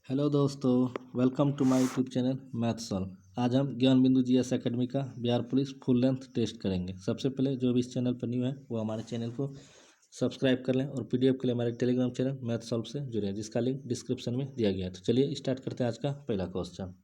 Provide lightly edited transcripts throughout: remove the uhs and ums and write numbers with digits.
Hello दोस्तों, welcome to my YouTube channel math solve. आज हम ज्ञान बिंदु जीएस एकेडमी का Bihar police full length test करेंगे। सबसे पहले जो भी इस चैनल पर न्यू है वो हमारे चैनल को सब्सक्राइब कर लें और पीडीएफ के लिए हमारे टेलीग्राम चैनल मैथ सॉल्व से जुड़े, जिसका लिंक डिस्क्रिप्शन में दिया गया है। तो चलिए स्टार्ट करते हैं आज का पहला क्वेश्चन।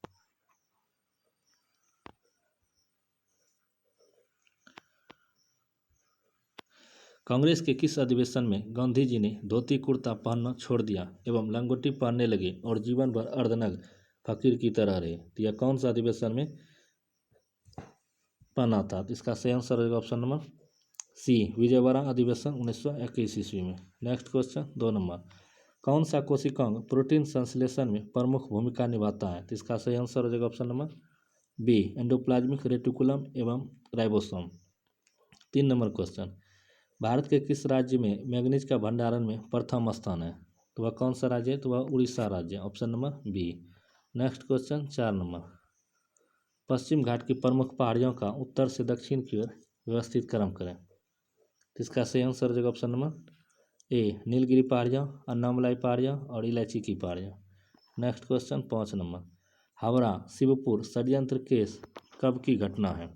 कांग्रेस के किस अधिवेशन में गांधी जी ने धोती कुर्ता पहनना छोड़ दिया एवं लंगोटी पहनने लगे और जीवन भर अर्धनग्न फकीर की तरह रहे? तो यह कौन सा अधिवेशन में पहना था? तो इसका सही आंसर होगा ऑप्शन नंबर सी, विजयवाड़ा अधिवेशन 1921 ईस्वी में। नेक्स्ट क्वेश्चन 2 नंबर, कौन सा कोशिकांग प्रोटीन संश्लेषण में प्रमुख भूमिका निभाता है? तो इसका सही आंसर हो जाएगा option number B, endoplasmic reticulum एवं राइबोसोम। 3 नंबर क्वेश्चन, भारत के किस राज्य में मैग्नीज का भंडारण में प्रथम स्थान है? तो वह कौन सा राज्य है? तो वह उड़ीसा राज्य है, option number B. Next question 4 number, पश्चिम घाट की प्रमुख पहाड़ियों का उत्तर से दक्षिण की ओर व्यवस्थित क्रम करें। तो इसका सही आंसर हो जाएगा ऑप्शन नंबर ए, नीलगिरी पहाड़ियाँ, अन्नामलाई पहाड़ियाँ और इलायची की पहाड़ियाँ। Next question 5 number, Howrah Shivpur षड्यंत्र केस कब की घटना है?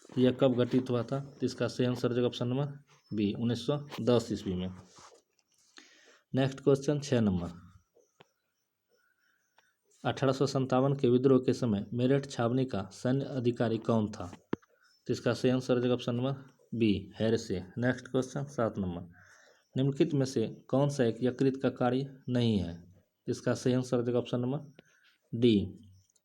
तो यह कब घटित हुआ था? तो इसका सही आंसर हो जाएगा ऑप्शन नंबर बी, 1910 ईस्वी में। नेक्स्ट क्वेश्चन 6 नंबर, 1857 के विद्रोह के समय मेरठ छावनी का सैन्य अधिकारी कौन था? तो इसका सही आंसर हो जाएगा ऑप्शन नंबर बी, हैरसे। नेक्स्ट क्वेश्चन 7 नंबर, निम्नलिखित में से कौन सा एक यकृत का कार्य नहीं है? इसका सही आंसर हो जाएगा ऑप्शन नंबर डी,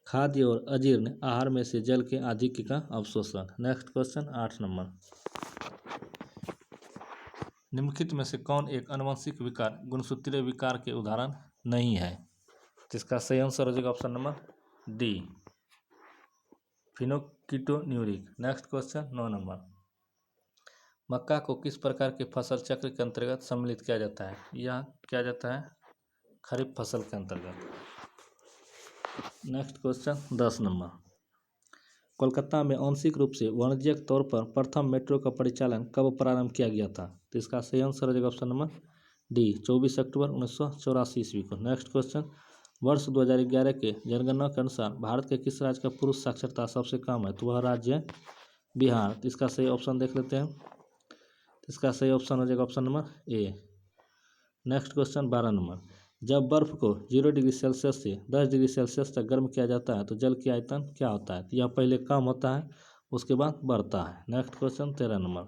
खाद्य और अजीर्ण आहार में से जल के आधिक्य का अवशोषण। नेक्स्ट क्वेश्चन 8 नंबर, निम्नलिखित में से कौन एक आनुवंशिक विकार गुणसूत्रीय विकार के उदाहरण नहीं है? इसका सही आंसर हो जाएगा ऑप्शन नंबर डी, फिनोकिटोन्यूरिक। नेक्स्ट क्वेश्चन 9 नंबर, मक्का को किस प्रकार के फसल चक्र के अंतर्गत सम्मिलित किया जाता है? यह किया जाता है खरीफ फसल के अंतर्गत। नेक्स्ट क्वेश्चन 10 नंबर, कोलकाता में आंशिक रूप से वाणिज्यिक तौर पर प्रथम मेट्रो का परिचालन कब प्रारंभ किया गया था? तो इसका सही आंसर हो जाएगा ऑप्शन नंबर डी, 24 अक्टूबर 1984 ईस्वी को। नेक्स्ट क्वेश्चन, वर्ष 2011 के जनगणना के अनुसार भारत के किस राज्य का पुरुष साक्षरता सबसे कम है? तो वह राज्य है बिहार। तो इसका सही ऑप्शन देख लेते हैं। इसका सही ऑप्शन हो जाएगा ऑप्शन नंबर ए। नेक्स्ट क्वेश्चन 12 नंबर, जब बर्फ को 0 डिग्री सेल्सियस से 10 डिग्री सेल्सियस तक गर्म किया जाता है तो जल की आयतन क्या होता है? तो यह पहले कम होता है, उसके बाद बढ़ता है। नेक्स्ट क्वेश्चन 13 नंबर,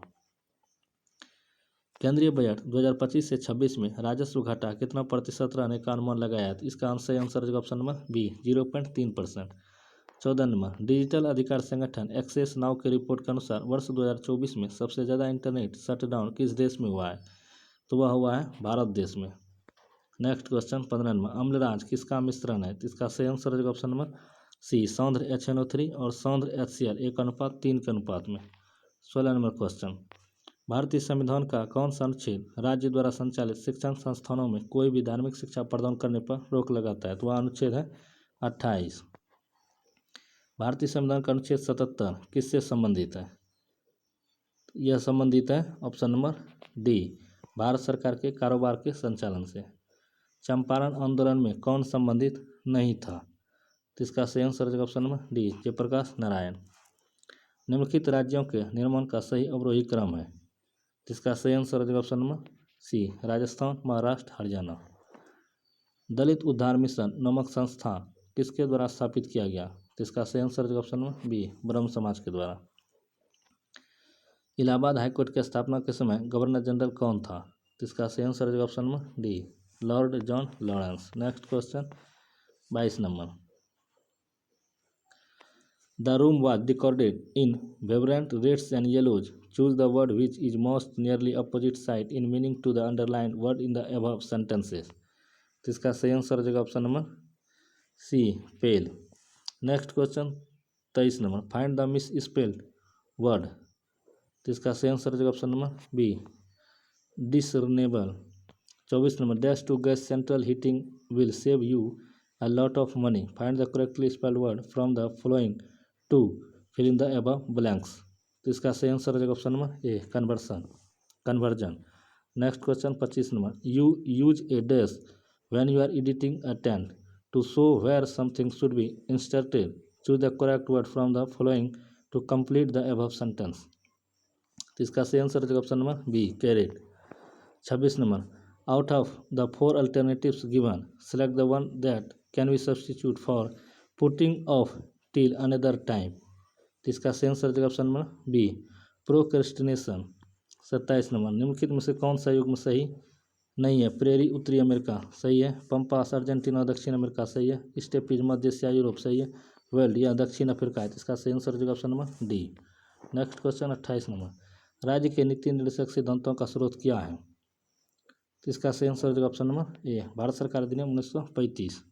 केंद्रीय बजट 2025 से 26 में राजस्व घाटा कितना प्रतिशत रहने का अनुमान लगाया है? तो इसका सही आंसर होगा option number B, 0.3%। 14 number, digital अधिकार संगठन एक्सेस नाउ की रिपोर्ट के अनुसार वर्ष 2024 में सबसे ज़्यादा इंटरनेट शटडाउन किस देश में हुआ है? तो वह हुआ है भारत देश में। नेक्स्ट क्वेश्चन 15 नंबर, अम्लराज किसका मिश्रण है? तो इसका सही आंसर होगा ऑप्शन नंबर सी, सौंद्र HNO3 और सौंद्र HCl 1:3 के अनुपात में। 16 नंबर क्वेश्चन, भारतीय संविधान का कौन सा अनुच्छेद राज्य द्वारा संचालित शिक्षण संस्थानों में कोई भी धार्मिक शिक्षा प्रदान करने पर रोक लगाता है? तो वह अनुच्छेद है 28। भारतीय संविधान का अनुच्छेद 77 किससे संबंधित है? यह संबंधित है ऑप्शन नंबर डी, भारत सरकार के कारोबार के संचालन से। चंपारण आंदोलन में कौन संबंधित नहीं था? तो इसका सही आंसर है option number D, Jayaprakash Narayan. निम्नलिखित राज्यों के निर्माण का सही अवरोही क्रम है? इसका सही आंसर है option number C, Rajasthan, Maharashtra, Haryana. दलित उद्धार मिशन नामक संस्था किसके द्वारा स्थापित किया गया? तो इसका सही आंसर है ऑप्शन नंबर बी, ब्रह्म समाज के द्वारा। इलाहाबाद हाईकोर्ट की स्थापना के समय गवर्नर जनरल कौन था? तो इसका सही आंसर है option number D, Lord John Lawrence. Next question 22 number, the room was decorated in vibrant reds and yellows. Choose the word which is most nearly opposite side in meaning to the underlined word in the above sentences. तो इसका सही answer हो जाएगा option number C, pale. Next question 23 number, find the misspelled word. तो इसका सही answer हो जाएगा option number B, discernible. 24 number, dash to gas central heating will save you a lot of money. Find the correctly spelled word from the following to fill in the above blanks. तो इसका सही answer हो जाएगा option number A, conversion. Next question 25 number, you use a dash when you are editing a text To show where something should be inserted, choose the correct word from the following to complete the above sentence. तो इसका सही answer हो जाएगा option number B, caret. 26 number, out of the 4 alternatives given select the one that can be substitute for putting off till another time. तो इसका सही answer हो जाएगा option number B, procrastination. 27 number, निम्नलिखित में से कौन सा युग्म सही नहीं है? प्रेरी उत्तरी अमेरिका सही है, पंपास अर्जेंटीना दक्षिण अमेरिका सही है, स्टेपीज मध्य एशिया यूरोप सही है, वेल्ड या दक्षिण अफ्रीका है। तो इसका सही आंसर हो जाएगा option number D. Next question 28 number, राज्य के नीति निर्देशक सिद्धांतों का स्रोत क्या है? तो इसका सही आंसर हो जाएगा ऑप्शन नंबर ए, भारत सरकार अधिनियम 1935।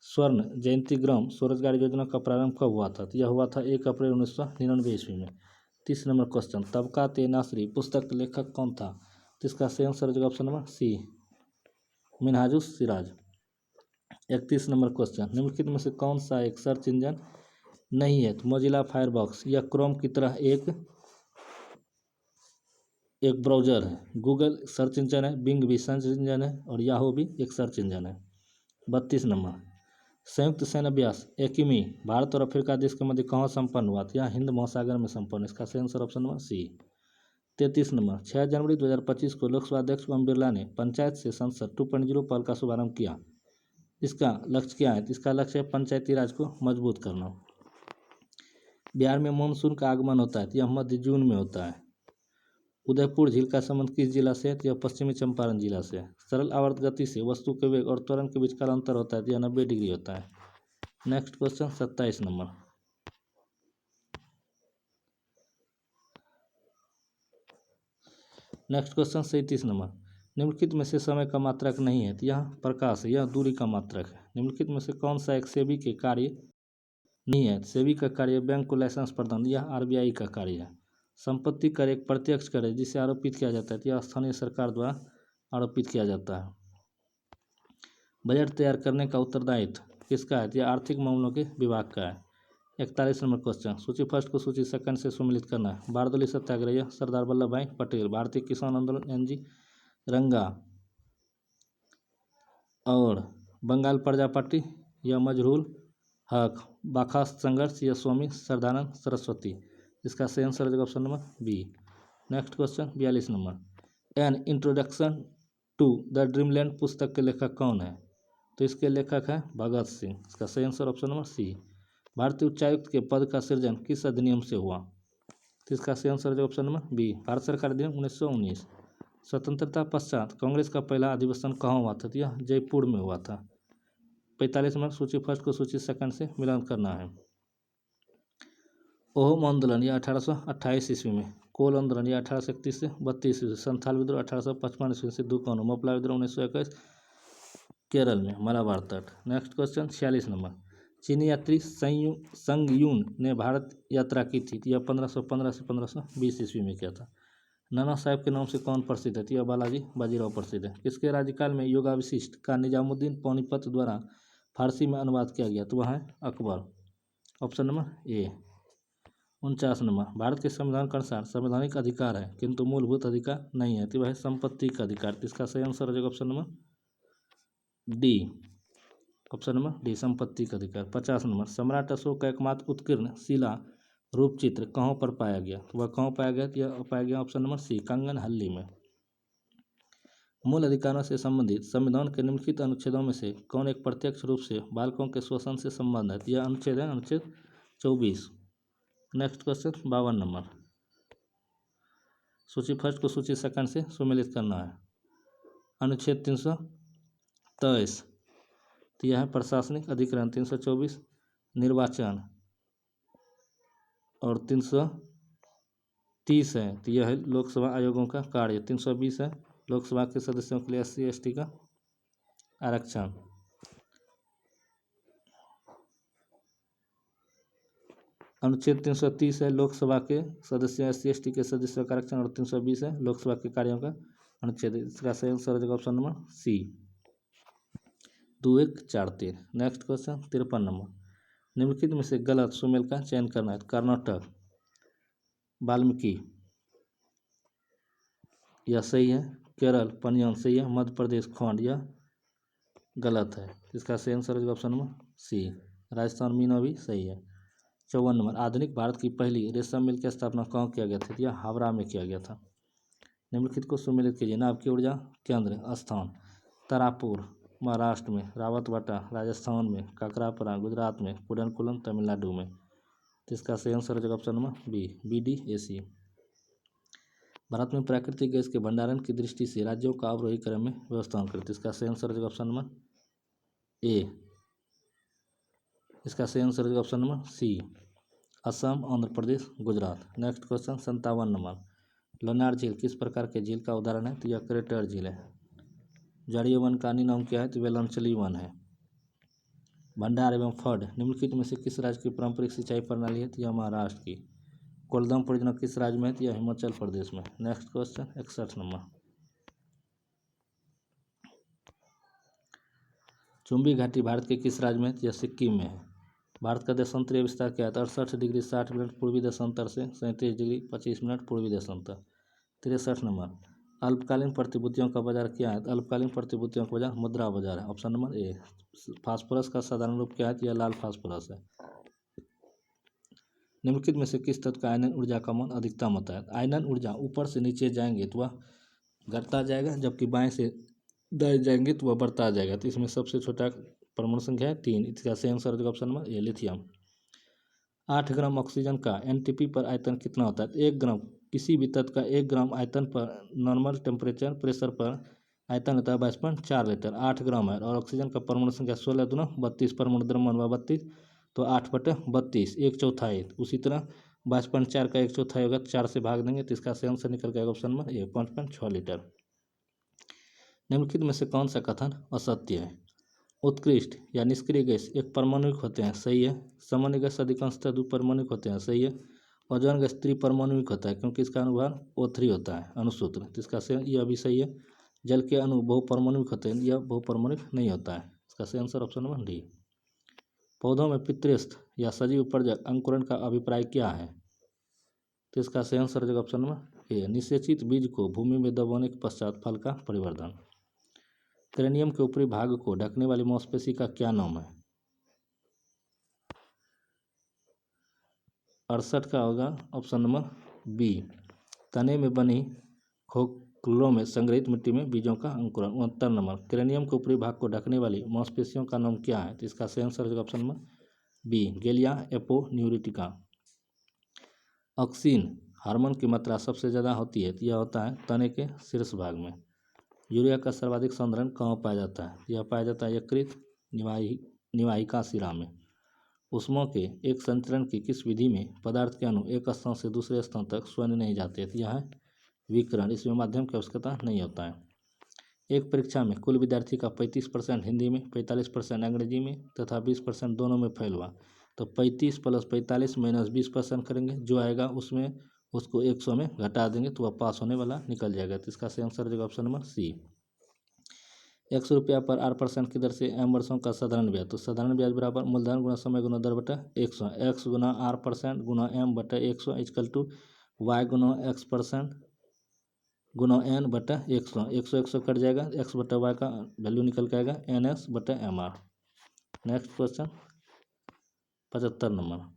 स्वर्ण जयंती ग्राम स्वरोजगार योजना का प्रारंभ कब हुआ था? तो यह हुआ था 1 अप्रैल 1999 ईस्वी में। 30 नंबर क्वेश्चन, तबकात ए नासरी पुस्तक के लेखक कौन था? तो इसका सही आंसर हो जाएगा option number C, Minhajus Siraj. 31 number question, निम्नलिखित में से कौन सा एक सर्च इंजन नहीं है? तो मोजिला फायरबॉक्स या क्रोम की तरह एक ब्राउजर है, गूगल सर्च इंजन है, बिंग भी सर्च इंजन है और याहू भी एक सर्च इंजन है। 32 नंबर, संयुक्त सैन्य अभ्यास एकिमी भारत और अफ्रीका देश के मध्य कहाँ संपन्न हुआ? तो यह हिंद महासागर में संपन्न। इसका सही answer option number C. 33 number, 6 जनवरी 2025 को लोकसभा अध्यक्ष ओम बिरला ने पंचायत से संसद 2.0 पहल का शुभारंभ किया। इसका लक्ष्य क्या है? इसका लक्ष्य है पंचायती राज को मजबूत करना। बिहार में मानसून का आगमन होता है, यह मध्य जून में होता है। उदयपुर झील का संबंध किस जिला से है? यह पश्चिमी चंपारण जिला से है। सरल आवर्त गति से वस्तु के वेग और त्वरण के बीच का अंतर होता है, यह 90 डिग्री होता है। Next question 27 number, next question 37 number, निम्नलिखित में से समय का मात्रक नहीं है? तो यह प्रकाश है, यह दूरी का मात्रक है। निम्नलिखित में से कौन सा एक सेबी के कार्य नहीं है? सेबी का कार्य बैंक को लाइसेंस प्रदान, यह आरबीआई का कार्य है। संपत्ति कर एक प्रत्यक्ष कर है जिसे आरोपित किया जाता है, यह स्थानीय सरकार द्वारा आरोपित किया जाता है। बजट तैयार करने का उत्तरदायित्व किसका है? यह आर्थिक मामलों के विभाग का है। 41 नंबर क्वेश्चन, सूची फर्स्ट को सूची सेकंड से सम्मिलित करना है। बारदोली सत्याग्रह, यह सरदार वल्लभ भाई पटेल। भारतीय किसान आंदोलन एनजी रंगा और बंगाल प्रजा पार्टी, यह मजरूल हक। बाखास संघर्ष, यह स्वामी श्रद्धानंद सरस्वती। इसका सही आंसर हो option number B. Next question 42 number, an introduction to the dreamland पुस्तक के लेखक कौन है? तो इसके लेखक है भगत सिंह। इसका सही आंसर ऑप्शन नंबर सी। भारतीय उच्चायुक्त के पद का सृजन किस अधिनियम से हुआ? तो इसका सही आंसर है ऑप्शन नंबर बी, भारत सरकार अधिनियम 1919। स्वतंत्रता पश्चात कांग्रेस का पहला अधिवेशन कहाँ हुआ था? तो यह जयपुर में हुआ था। 45 नंबर, सूची फर्स्ट को सूची सेकंड से मिलान करना है। ओहम आंदोलन यह 1828 ईस्वी में। कोल आंदोलन यह 1831 से 32 ईस्वी। संथाल विद्रोह 1855 ईस्वी से सिद्धू-कान्हू। मपला विद्रोह 1921 केरल में मलाबार तट। नेक्स्ट क्वेश्चन 46 नंबर, चीनी यात्री संगयून ने भारत यात्रा की थी, यह 1515 से 1520 ईस्वी में किया था। नाना साहेब के नाम से कौन प्रसिद्ध है? यह बालाजी बाजीराव प्रसिद्ध है। किसके राज्यकाल में योगावशिष्ट का निजामुद्दीन पानीपत द्वारा फारसी में अनुवाद किया गया? तो वह है अकबर। ऑप्शन नंबर ए। 49 नंबर, भारत के संविधान के अनुसार संवैधानिक अधिकार है किंतु मूलभूत अधिकार नहीं है, तो वह है संपत्ति का अधिकार। इसका सही आंसर हो जाएगा option number D, option number D, संपत्ति का अधिकार। 50 नंबर, सम्राट अशोक का एकमात्र उत्कीर्ण शिला रूप चित्र कहाँ पर पाया गया? तो वह कहाँ पाया गया? यह पाया गया ऑप्शन नंबर सी, कंगन हल्ली में। मूल अधिकारों से संबंधित संविधान के निम्नलिखित अनुच्छेदों में से कौन एक प्रत्यक्ष रूप से बालकों के शोषण से संबंधित? यह अनुच्छेद है अनुच्छेद 24। नेक्स्ट क्वेश्चन 52 नंबर, सूची फर्स्ट को सूची सेकंड से सम्मिलित करना है। अनुच्छेद 323, तो यह है प्रशासनिक अधिकरण। 324 निर्वाचन और 330 है, तो यह है लोकसभा आयोगों का कार्य। 320 है लोकसभा के सदस्यों के लिए SC ST का आरक्षण। अनुच्छेद 330 है लोकसभा के सदस्यों SC ST के सदस्यों का आरक्षण और 320 है लोकसभा के कार्यों का अनुच्छेद। इसका सही आंसर हो जाएगा option number C, 2143। Next question 53 number, निम्नलिखित में से गलत सुमेल का चयन करना है। कर्नाटक वाल्मीकि यह सही है, केरल पनियन सही है, मध्य प्रदेश खोंड यह गलत है। इसका सही आंसर होगा option number C, Rajasthan Meena भी सही है। 54 नंबर, आधुनिक भारत की पहली रेशम मिल की स्थापना कहाँ किया गया था? यह हावड़ा में किया गया था। निम्नलिखित को सुमेलित कीजिए। नाभिकीय ऊर्जा केंद्र स्थान तारापुर महाराष्ट्र में, रावतबाटा राजस्थान में, काकरापरा गुजरात में, कुडनकुलम तमिलनाडु में। तो इसका सही आंसर हो जाएगा option number B, BDAC। Bharat में प्राकृतिक गैस के भंडारण की दृष्टि से राज्यों का अवरोही क्रम में व्यवस्थापन करते। इसका सही आंसर हो जाएगा ऑप्शन नंबर ए। इसका सही आंसर हो जाएगा option number C, Assam, Andhra Pradesh, Gujarat. Next question 57 number, Lonar झील किस प्रकार के झील का उदाहरण है? तो यह क्रेटर झील है। जड़ीय वन का अन्य नाम क्या है? तो वेलंचली वन है। भंडार एवं फड निम्नलिखित में से किस राज्य की पारंपरिक सिंचाई प्रणाली है? तो यह महाराष्ट्र की। कोलदम परियोजना किस राज्य में है? तो यह हिमाचल प्रदेश में। नेक्स्ट क्वेश्चन 61 नंबर, चुंबी घाटी भारत के किस राज्य में है? तो यह सिक्किम में है। भारत का देशांतरीय विस्तार क्या है? 68 डिग्री 60 मिनट पूर्वी देशांतर से 37 डिग्री 25 मिनट पूर्वी देशांतर। 63 नंबर, अल्पकालीन प्रतिभूतियों का बाजार क्या है? अल्पकालीन प्रतिभूतियों का बाजार मुद्रा बाजार है। ऑप्शन नंबर ए। फास्फोरस का साधारण रूप क्या है? तो यह लाल फास्फोरस है। निम्नलिखित में से किस तत्व का आयनन ऊर्जा का मान अधिकतम होता है? आयनन ऊर्जा ऊपर से नीचे जाएंगे तो वह घटता जाएगा, जबकि बाएं से दाएं जाएंगे तो वह बढ़ता जाएगा। तो इसमें सबसे छोटा परमाणु संख्या है 3। इसका सही आंसर होगा ऑप्शन नंबर ए, लिथियम। 8 ग्राम ऑक्सीजन का NTP पर आयतन कितना होता है? तो 1 ग्राम, किसी भी तत्व का 1 ग्राम आयतन पर नॉर्मल टेम्परेचर प्रेशर पर आयतन होता है 22.4 लीटर। 8 ग्राम है और ऑक्सीजन का परमाणु संख्या 16 दूना 32, परमाणु द्रव्यमान हुआ 32, तो 8/32 1/4। उसी तरह 22.4 का 1/4 होगा, 4 से भाग देंगे तो इसका सही आंसर निकल जाएगा ऑप्शन नंबर ए, 5.6 लीटर। निम्नलिखित में से कौन सा कथन असत्य है? उत्कृष्ट या निष्क्रिय गैस एक परमाणुक होते हैं, सही है। सामान्य गैस अधिकांशतः द्विपरमाणुक होते हैं, सही है। ओजोन गैस त्रिपरमाणुक होता है क्योंकि इसका अनुभार O3 होता है, अणुसूत्र, तो इसका सही यह भी सही है। जल के अणु बहुपरमाणुक होते हैं, यह बहुपरमाणुक नहीं होता है। इसका सही आंसर ऑप्शन नंबर डी। पौधों में पितृस्थ या सजीव पर्जक अंकुरण का अभिप्राय क्या है? तो इसका सही आंसर होगा ऑप्शन नंबर ए, निषेचित बीज को भूमि में दबाने के पश्चात फल का परिवर्धन। क्रेनियम के ऊपरी भाग को ढकने वाली मांसपेशी का क्या नाम है? 68 का होगा ऑप्शन नंबर बी, तने में बनी खोखलों में संग्रहित मिट्टी में बीजों का अंकुरण। 69 नंबर, क्रेनियम के ऊपरी भाग को ढकने वाली मांसपेशियों का नाम क्या है? तो इसका सही आंसर होगा option number B, galea aponeurotica. Auxin hormone की मात्रा सबसे ज़्यादा होती है, तो यह होता है तने के शीर्ष भाग में। यूरिया का सर्वाधिक संधारण कहाँ पाया जाता है? यह पाया जाता है यकृत निवाहिका शिरा में। ऊष्मा के एक संचरण की किस विधि में पदार्थ के अणु एक स्थान से दूसरे स्थान तक स्वयं नहीं जाते? यह है विकिरण, इसमें माध्यम की आवश्यकता नहीं होता है। एक परीक्षा में कुल विद्यार्थी का 35% हिंदी में, 45% अंग्रेजी में तथा 20% दोनों में फेल हुआ, तो 35 + 45 - 20% करेंगे, जो आएगा उसमें उसको 100 में घटा देंगे तो वह पास होने वाला निकल जाएगा। तो इसका सही आंसर हो जाएगा ऑप्शन नंबर सी। 100 रुपया पर 8% की दर से m वर्षों का साधारण ब्याज, तो साधारण ब्याज बराबर मूलधन गुना समय गुना दर बटा 100, x गुना 8% गुना m बटा 100 इक्वल टू y गुना x% गुना n बटा 100। 100 कट जाएगा, x बटा y का वैल्यू निकल के आएगा NS बटा MR। नेक्स्ट क्वेश्चन 75 नंबर,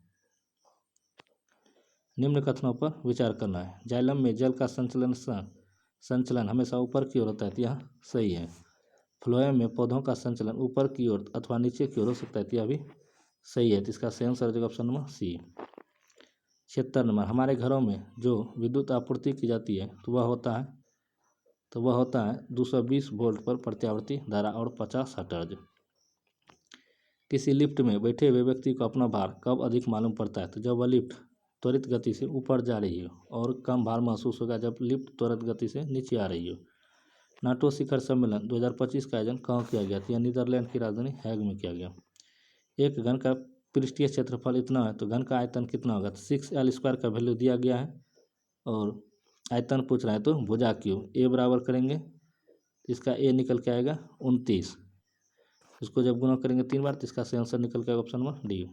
निम्न कथनों पर विचार करना है। जाइलम में जल का संचलन हमेशा ऊपर की ओर होता है, तो यह सही है। फ्लोएम में पौधों का संचलन ऊपर की ओर अथवा नीचे की ओर हो सकता है, तो यह भी सही है। तो इसका सही आंसर हो जाएगा ऑप्शन नंबर सी। 76 नंबर, हमारे घरों में जो विद्युत आपूर्ति की जाती है तो वह होता है 220 वोल्ट पर प्रत्यावर्ती धारा और 50 हर्ट्ज। किसी लिफ्ट में बैठे हुए व्यक्ति को अपना भार कब अधिक मालूम पड़ता है? तो जब वह लिफ्ट त्वरित गति से ऊपर जा रही हो, और कम भार महसूस होगा जब लिफ्ट त्वरित गति से नीचे आ रही हो। नाटो शिखर सम्मेलन 2025 का आयोजन कहाँ किया गया? यह नीदरलैंड की राजधानी हैग में किया गया। एक घन का पृष्ठीय क्षेत्रफल इतना है तो घन का आयतन कितना होगा? तो 6L² का वैल्यू दिया गया है और आयतन पूछ रहा है, तो भुजा क्यू ए बराबर करेंगे, इसका ए निकल के आएगा 29। इसको जब गुना करेंगे 3 बार तो इसका सही आंसर निकल के आएगा option number D.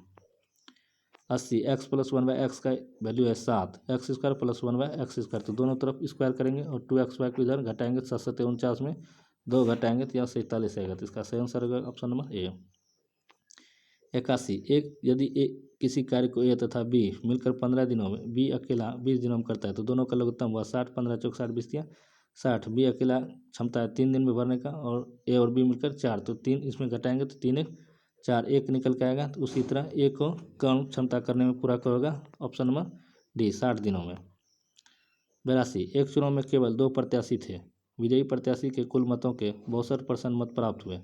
80, x + 1/x का वैल्यू है 7, x² + 1/x², तो दोनों तरफ स्क्वायर करेंगे और 2xy को इधर घटाएंगे 7 × 7 = 49 में, 2 घटाएंगे तो यहाँ 47 आएगा, तो इसका सही आंसर होगा ऑप्शन नंबर ए। 81, एक यदि किसी कार्य को ए तथा बी मिलकर 15 दिनों में, बी अकेला 20 दिनों में करता है तो दोनों का लघुत्तम हुआ 60, 15 चौक 60 20 60। बी अकेला क्षमता है 3 दिन में भरने का और ए और बी मिलकर 4, तो 3 इसमें घटाएंगे तो 3 1 4, 1 निकल के आएगा। तो उसी तरह ए को कम क्षमता करने में पूरा होगा ऑप्शन नंबर डी 60 दिनों में। 82, एक चुनाव में केवल 2 प्रत्याशी थे, विजयी प्रत्याशी के कुल मतों के 62% मत प्राप्त हुए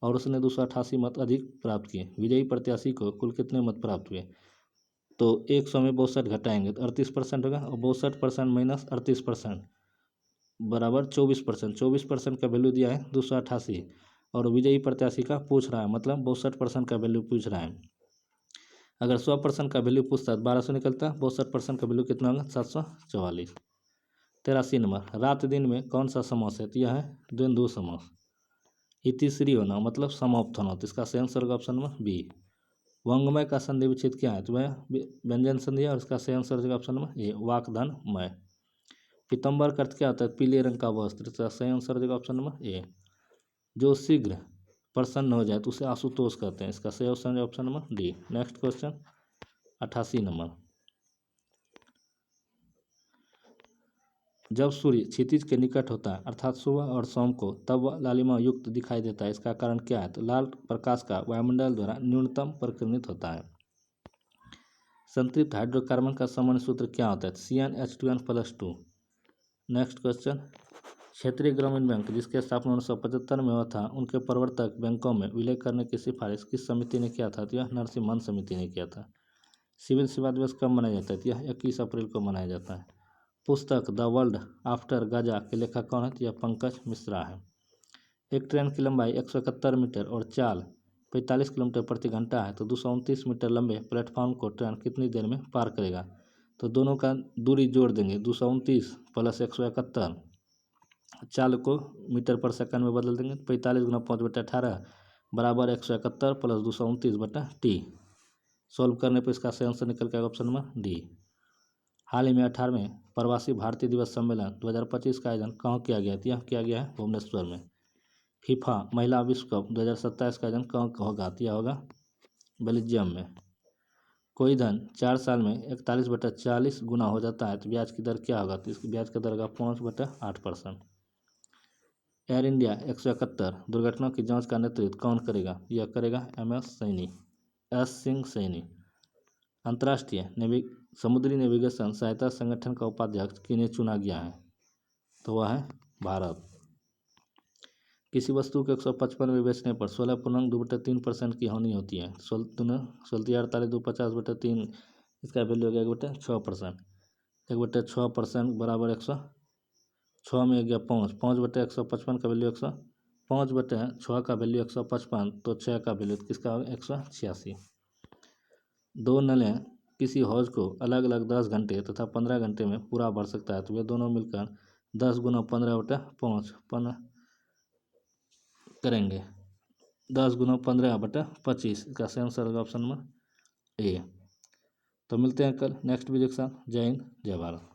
और उसने 288 मत अधिक प्राप्त किए। विजयी प्रत्याशी को कुल कितने मत प्राप्त हुए? तो 100 में 62 घटाएंगे तो 38% होगा और 62% माइनस 38% बराबर 24%। 24% का वैल्यू दिया है 288 और विजयी प्रत्याशी का पूछ रहा है, मतलब 62% का वैल्यू पूछ रहा है। अगर 100% का वैल्यू पूछता है 1200 निकलता, 62% का वैल्यू कितना होगा 744। 83 नंबर, रात दिन में कौन सा समास है? तो यह है द्वंद्व समास। इतिश्री होना मतलब समाप्त होना, तो इसका सही आंसर होगा ऑप्शन नंबर बी। वंगमय का संधि विच्छेद क्या है? तो वह व्यंजन संधि है और इसका सही आंसर होगा ऑप्शन नंबर ए वाकधनमय। पीतम्बर का अर्थ क्या होता है? पीले रंग का वस्त्र, इसका सही आंसर होगा ऑप्शन नंबर ए। जो शीघ्र प्रसन्न हो जाए तो उसे आशुतोष कहते हैं, इसका सही ऑप्शन है option number D. Next question 88 number, जब सूर्य क्षितिज के निकट होता है अर्थात सुबह और शाम को, तब वह लालिमा युक्त दिखाई देता है, इसका कारण क्या है? तो लाल प्रकाश का वायुमंडल द्वारा न्यूनतम परिक्रमित होता है। संतृप्त हाइड्रोकार्बन का सामान्य सूत्र क्या होता है? CnH2n+2। नेक्स्ट क्वेश्चन, क्षेत्रीय ग्रामीण बैंक जिसकी स्थापना 1975 में हुआ था, उनके प्रवर्तक बैंकों में विलय करने की सिफारिश किस समिति ने किया था? तो यह नरसिम्हन समिति ने किया था। सिविल सेवा दिवस कब मनाया जाता है? तो यह 21 अप्रैल को मनाया जाता है। पुस्तक द वर्ल्ड आफ्टर गाजा के लेखक कौन है? तो यह पंकज मिश्रा है। एक ट्रेन की लंबाई 171 मीटर और चाल 45 किलोमीटर प्रति घंटा है, तो 229 मीटर लंबे प्लेटफॉर्म को ट्रेन कितनी देर में पार करेगा? तो दोनों का दूरी जोड़ देंगे, 229 प्लस 171, चाल को मीटर पर सेकंड में बदल देंगे, 45 गुना 5/18 बराबर 171 प्लस 229/t। सॉल्व करने पर इसका सही आंसर निकल के आएगा ऑप्शन नंबर डी। हाल ही में 18वें प्रवासी भारतीय दिवस सम्मेलन 2025 का आयोजन कहाँ किया गया? यह किया गया है भुवनेश्वर में। फीफा महिला विश्व कप 2027 का आयोजन कहाँ होगा? यह होगा बेल्जियम में। कोई धन 4 साल में 41/40 गुना हो जाता है तो ब्याज की दर क्या होगा? तो इसकी ब्याज का दर होगा 5/8%। एयर इंडिया 171 दुर्घटना की जांच का नेतृत्व कौन करेगा? यह करेगा एस सिंह सैनी। अंतर्राष्ट्रीय समुद्री नेविगेशन सहायता संगठन का उपाध्यक्ष किन्हें चुना गया है? तो वह है भारत। किसी वस्तु को 155 में बेचने पर 16.2/3% की हानि होती है। 16 250/3, इसका वैल्यू हो गया 1/6%। 1/6% बराबर 106 में गया 5, 5/155 का वैल्यू 5/6 का वैल्यू 155, तो 6 का वैल्यू किसका होगा 186। दो नलें किसी हौज को अलग अलग 10 घंटे तथा 15 घंटे में पूरा भर सकता है, तो वे दोनों मिलकर 10 गुना 15/5 करेंगे, 10 गुना 15/25, इसका सही आंसर होगा ऑप्शन नंबर ए। तो मिलते हैं कल नेक्स्ट वीडियो के साथ। जय हिंद जय भारत।